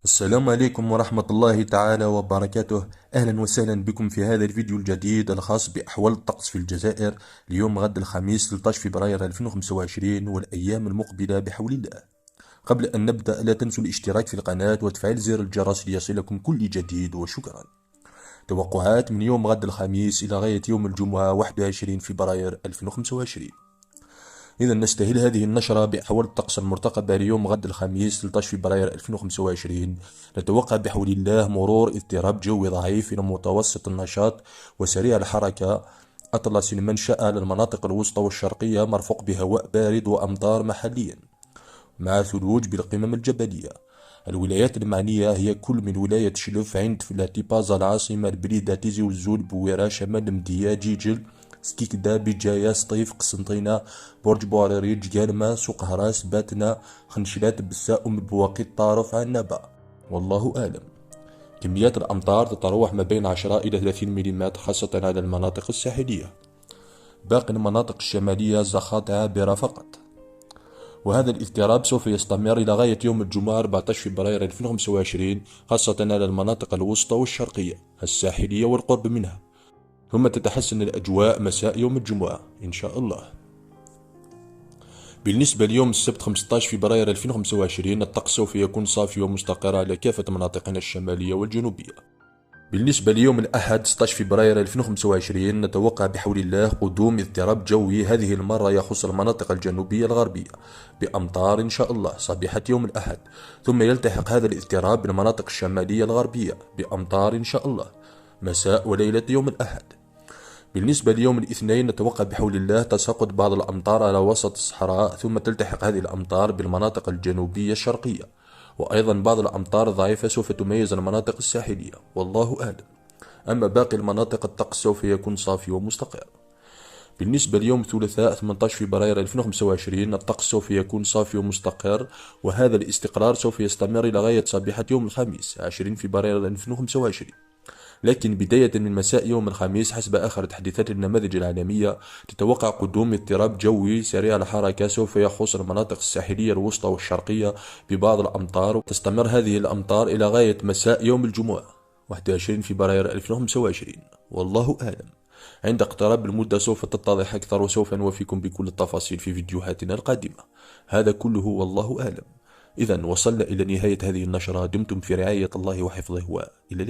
السلام عليكم ورحمة الله تعالى وبركاته. أهلا وسهلا بكم في هذا الفيديو الجديد الخاص بأحوال الطقس في الجزائر. اليوم غد الخميس 13 فبراير 2025 والأيام المقبلة بحول الله. قبل أن نبدأ لا تنسوا الاشتراك في القناة وتفعيل زر الجرس ليصلكم كل جديد وشكرا. توقعات من يوم غد الخميس إلى غاية يوم الجمعة 21 فبراير 2025. إذا نستهل هذه النشرة بأحوال الطقس المرتقبة ليوم غد الخميس 13 فبراير 2025. نتوقع بحول الله مرور اضطراب جوي ضعيف إلى متوسط النشاط وسريع الحركة أطلسي المنشأ على المناطق الوسطى والشرقية، مرفوق بهواء بارد وأمطار محليا مع ثلوج بالقمم الجبلية. الولايات المعنية هي كل من ولاية شلف، عند فلاتي بازا العاصمة، البليدة، تيزي وزول، بويرة، شمال مدية، جيجل، سكيكدا، بجاية، سطيف، قسنطينة، برج بواريريج، قالمة، سوق هراس، باتنا، خنشلات، بساء، أم البواقيت، طارف، عنابة. والله أعلم. كميات الأمطار تتراوح ما بين 10 إلى 30 ملم خاصة على المناطق الساحلية. باقي المناطق الشمالية زخات عابرة فقط. وهذا الاضطراب سوف يستمر إلى غاية يوم الجمعة 14 فبراير 2025 خاصة على المناطق الوسطى والشرقية الساحلية والقرب منها، ثم تتحسن الأجواء مساء يوم الجمعة إن شاء الله. بالنسبة ليوم السبت 15 فبراير 2025 الطقس سوف يكون صافي ومستقر على كافة مناطقنا الشمالية والجنوبية. بالنسبة ليوم الأحد 16 فبراير 2025 نتوقع بحول الله قدوم اضطراب جوي، هذه المرة يخص المناطق الجنوبية الغربية بأمطار إن شاء الله صبيحة يوم الأحد، ثم يلتحق هذا الاضطراب بالمناطق الشمالية الغربية بأمطار إن شاء الله مساء وليلة يوم الأحد. بالنسبة ليوم الاثنين نتوقع بحول الله تساقط بعض الأمطار على وسط الصحراء، ثم تلتحق هذه الأمطار بالمناطق الجنوبية الشرقية، وأيضا بعض الأمطار الضعيفة سوف تميز المناطق الساحلية، والله أعلم. أما باقي المناطق الطقس سوف يكون صافي ومستقر. بالنسبة ليوم الثلاثاء 18 فبراير 2025 الطقس سوف يكون صافي ومستقر، وهذا الاستقرار سوف يستمر إلى غاية صبيحة يوم الخميس 20 فبراير 2025. لكن بداية من مساء يوم الخميس حسب آخر تحديثات النماذج العالمية تتوقع قدوم اضطراب جوي سريع الحركة سوف يخص المناطق الساحلية الوسطى والشرقية ببعض الأمطار، وتستمر هذه الأمطار إلى غاية مساء يوم الجمعة 21 فبراير 2025، والله أعلم. عند اقتراب المدة سوف تتضح أكثر، وسوف نوفيكم بكل التفاصيل في فيديوهاتنا القادمة. هذا كله والله أعلم. إذا وصلنا إلى نهاية هذه النشرة، دمتم في رعاية الله وحفظه، وإلى اللقاء.